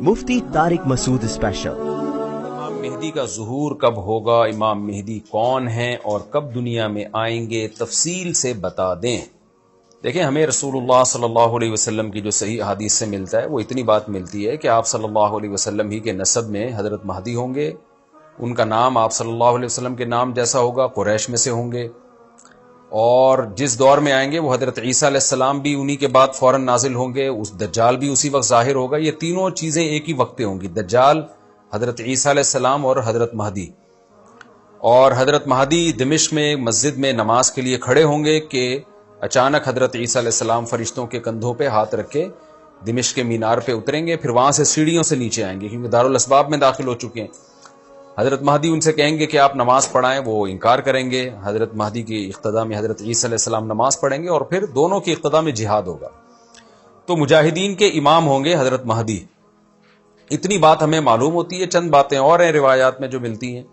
मुफ्ती Tariq Masood special. इमाम मेहदी का ज़ुहूर कब होगा, इमाम मेहदी कौन हैं और कब दुनिया में आएंगे, तफसील से बता दें। देखें, हमें रसूलुल्लाह सल्लल्लाहु अलैहि वसल्लम की जो सही हदीस से मिलता है वो इतनी बात मिलती है कि आप सल्लल्लाहु अलैहि वसल्लम ही के नसब में हज़रत महदी होंगे। उनका नाम आप सल्लल्लाहु अलैहि वसल्लम के नाम जैसा होगा, कुरैश में से होंगे, और जिस दौर में आएंगे वो हज़रत ईसा अलैहिस्सलाम भी उन्हीं के बाद फौरन नाजिल होंगे, उस दज्जाल भी उसी वक्त ज़ाहिर होगा। ये तीनों चीज़ें एक ही वक्त होंगी, दज्जाल, हज़रत ईसा अलैहिस्सलाम और हज़रत महदी। और हज़रत महदी दिमिश्क में मस्जिद में नमाज के लिए खड़े होंगे कि अचानक हज़रत ईसा अलैहिस्सलाम फरिश्तों के कंधों पे हाथ रख के दिमिश्क के मीनार पे उतरेंगे, फिर वहां से सीढ़ियों से नीचे आएंगे क्योंकि दारुल अस्बाब में दाखिल हो चुके हैं। हज़रत महदी उनसे कहेंगे कि आप नमाज पढ़ाएं, वो इनकार करेंगे। हज़रत महदी की इख्तदा में हज़रत ईसा अलैहिस्सलाम नमाज पढ़ेंगे और फिर दोनों की इख्तदा में जिहाद होगा। तो मुजाहिदीन के इमाम होंगे हज़रत महदी। इतनी बात हमें मालूम होती है। चंद बातें और हैं रिवायात में जो मिलती हैं।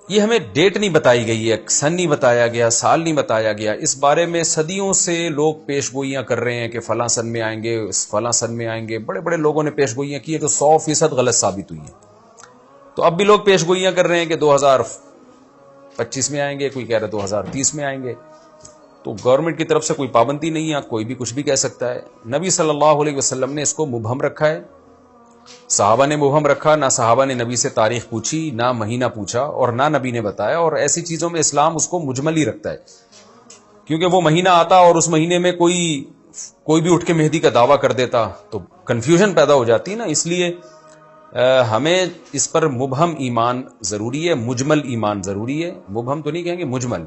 ये हमें डेट नहीं बताई गई है, सन नहीं बताया गया, साल नहीं बताया गया। इस बारे में सदियों से लोग पेशगोइयां कर रहे हैं कि फलां सन में आएंगे, फलां सन में आएंगे। बड़े बड़े लोगों ने पेशगोइयां की है जो 100% गलत साबित हुई है। तो अब भी लोग पेशगोइयां कर रहे हैं कि 2025 में आएंगे, कोई कह रहा है 2030 में आएंगे। तो गवर्नमेंट की तरफ से कोई पाबंदी नहीं है, कोई भी कुछ भी कह सकता है। नबी सल्लल्लाहु अलैहि वसल्लम ने इसको मुबहम रखा है, सहाबा ने मुबहम रखा। ना सहाबा ने नबी से तारीख पूछी, ना महीना पूछा, और ना नबी ने बताया। और ऐसी चीजों में इस्लाम उसको मुजमल ही रखता है, क्योंकि वो महीना आता और उस महीने में कोई भी उठ के मेहदी का दावा कर देता तो कंफ्यूजन पैदा हो जाती है ना। इसलिए हमें इस पर मुबहम ईमान जरूरी है, मुजमल ईमान जरूरी है। मुबहम तो नहीं कहेंगे, मुजमल।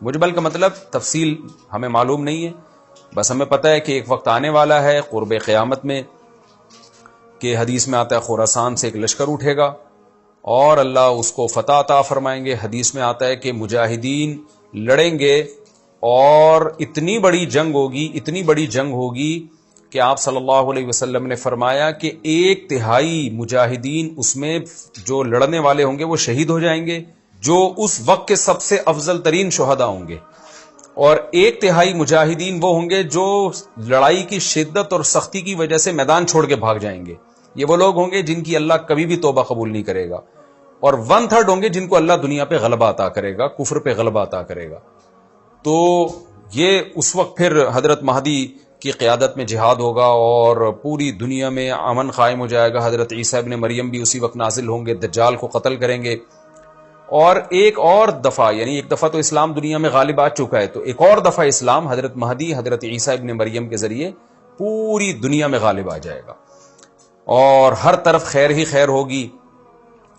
मुजमल का मतलब तफसील हमें मालूम नहीं है, बस हमें पता है कि एक वक्त आने वाला है कुर्ब क़यामत में कि हदीस में आता है खुरासान से एक लश्कर उठेगा और अल्लाह उसको फतह अता फरमाएंगे। हदीस में आता है कि मुजाहिदीन लड़ेंगे और इतनी बड़ी जंग होगी कि आप सल्लल्लाहु अलैहि वसल्लम ने फरमाया कि 1/3 मुजाहिदीन उसमें जो लड़ने वाले होंगे वो शहीद हो जाएंगे, जो उस वक्त के सबसे अफजल तरीन शुहदा होंगे। और 1/3 मुजाहिदीन वो होंगे जो लड़ाई की शिद्दत और सख्ती की वजह से मैदान छोड़ के भाग जाएंगे। ये वो लोग होंगे जिनकी अल्लाह कभी भी तौबा कबूल नहीं करेगा। और 1/3 होंगे जिनको अल्लाह दुनिया पे गलबा अता करेगा, कुफ्र पे गलबा अता करेगा। तो ये उस वक्त फिर हजरत महदी की क़यादत में जिहाद होगा और पूरी दुनिया में अमन कायम हो जाएगा। हजरत ईसा इब्न मरियम भी उसी वक्त नाजिल होंगे, दज्जाल को कत्ल करेंगे। और एक और दफा, यानी एक दफा तो इस्लाम दुनिया में गालिब आ चुका है, तो एक और दफा इस्लाम हजरत महदी हजरत ईसा इब्न मरियम के जरिए पूरी दुनिया में गालिब आ जाएगा और हर तरफ खैर ही खैर होगी।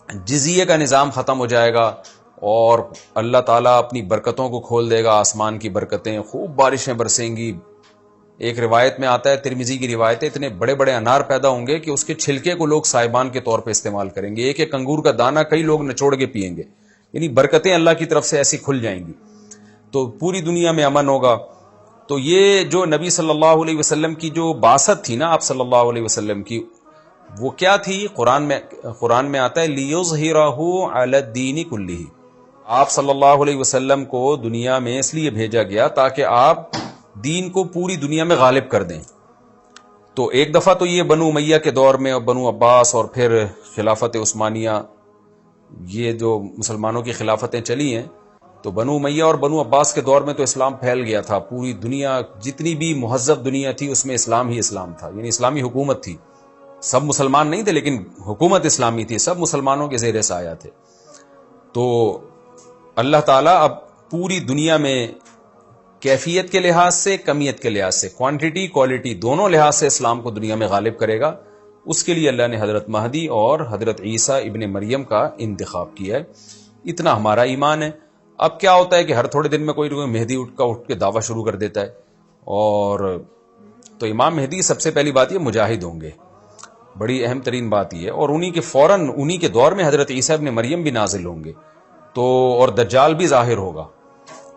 जिजिये का निज़ाम ख़त्म हो जाएगा और अल्लाह ताला अपनी बरकतों को खोल देगा, आसमान की बरकतें, खूब बारिशें बरसेंगी। एक रिवायत में आता है, तिरमिजी की रिवायत है, इतने बड़े बड़े अनार पैदा होंगे कि उसके छिलके को लोग साइबान के तौर पे इस्तेमाल करेंगे। एक एक अंगूर का दाना कई लोग निचोड़ के पिएंगे। यानी बरकतें अल्लाह की तरफ से ऐसी खुल जाएंगी, तो पूरी दुनिया में अमन होगा। तो ये जो नबी सल्लल्लाहु अलैहि वसल्लम की जो बासत थी ना, आप सल्लल्लाहु अलैहि वसल्लम की, वो क्या थी? कुरान में आता है लियुज़हिरहु अलद्दीनि कुल्लिही। आप सल्लल्लाहु अलैहि वसल्लम को दुनिया में इसलिए भेजा गया ताकि आप दीन को पूरी दुनिया में गालिब कर दें। तो एक दफा तो ये बनु उमैया के दौर में और बनु अब्बास और फिर खिलाफत उस्मानिया, ये जो मुसलमानों की खिलाफतें चली हैं, तो बनु उमैया और बनु अब्बास के दौर में तो इस्लाम फैल गया था। पूरी दुनिया, जितनी भी मुहज़्ज़ब दुनिया थी उसमें इस्लाम ही इस्लाम था, यानी इस्लामी हुकूमत थी। सब मुसलमान नहीं थे लेकिन हुकूमत इस्लामी थी, सब मुसलमानों के ज़ेरे साया थे। तो अल्लाह ताला अब पूरी दुनिया में कैफियत के लिहाज से, कमियत के लिहाज से, क्वांटिटी क्वालिटी दोनों लिहाज से इस्लाम को दुनिया में गालिब करेगा। उसके लिए अल्लाह ने हजरत महदी और हजरत ईसा इब्न मरियम का इंतखाब किया है। इतना हमारा ईमान है। अब क्या होता है कि हर थोड़े दिन में कोई मेहदी उठ के दावा शुरू कर देता है। और तो इमाम मेहदी सबसे पहली बात ये मुजाहिद होंगे, बड़ी अहम तरीन बात यह है। और उन्हीं के दौर में हजरत ईसा इब्न मरियम भी नाजिल होंगे, तो और दज्जाल भी जाहिर होगा।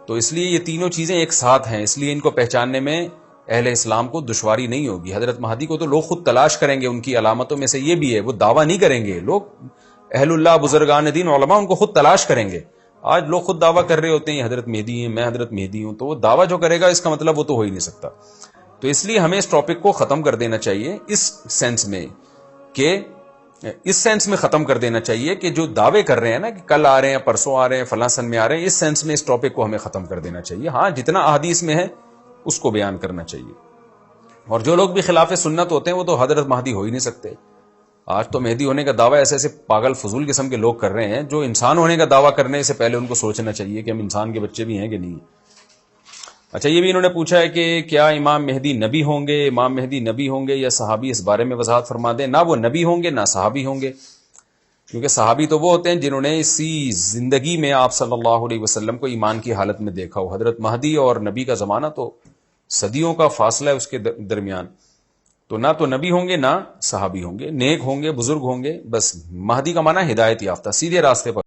तो इसलिए ये तीनों चीजें एक साथ हैं, इसलिए इनको पहचानने में अहले इस्लाम को दुश्वारी नहीं होगी। हजरत महदी को तो लोग खुद तलाश करेंगे, उनकी अलामतों में से ये भी है, वो दावा नहीं करेंगे। लोग अहलुल्लाह बुजुर्गान दीन उलमा उनको खुद तलाश करेंगे। आज लोग खुद दावा कर रहे होते हैं हजरत मेहदी हैं, मैं हजरत मेहदी हूं, तो वो दावा जो करेगा इसका मतलब वो तो हो ही नहीं सकता। तो इसलिए हमें इस टॉपिक को खत्म कर देना चाहिए इस सेंस में کہ اس سینس میں ختم کر دینا چاہیے کہ جو دعوے کر رہے ہیں نا کہ کل آ رہے ہیں، پرسوں آ رہے ہیں، فلاں سن میں آ رہے ہیں، اس سینس میں اس ٹاپک کو ہمیں ختم کر دینا چاہیے. ہاں جتنا احادیث میں ہے اس کو بیان کرنا چاہیے. اور جو لوگ بھی خلاف سنت ہوتے ہیں وہ تو حضرت مہدی ہو ہی نہیں سکتے. آج تو مہدی ہونے کا دعویٰ ایسے ایسے پاگل فضول قسم کے لوگ کر رہے ہیں جو انسان ہونے کا دعویٰ کرنے سے پہلے ان کو سوچنا چاہیے کہ ہم انسان کے بچے بھی ہیں کہ نہیں. اچھا یہ بھی انہوں نے پوچھا ہے کہ کیا امام مہدی نبی ہوں گے؟ امام مہدی نبی ہوں گے یا صحابی؟ اس بارے میں وضاحت فرما دیں. نہ وہ نبی ہوں گے نہ صحابی ہوں گے، کیونکہ صحابی تو وہ ہوتے ہیں جنہوں نے اسی زندگی میں آپ صلی اللہ علیہ وسلم کو ایمان کی حالت میں دیکھا ہو. حضرت مہدی اور نبی کا زمانہ تو صدیوں کا فاصلہ ہے اس کے درمیان، تو نہ تو نبی ہوں گے نہ صحابی ہوں گے. نیک ہوں گے، بزرگ ہوں گے. بس مہدی کا معنی ہدایت یافتہ، سیدھے راستے پر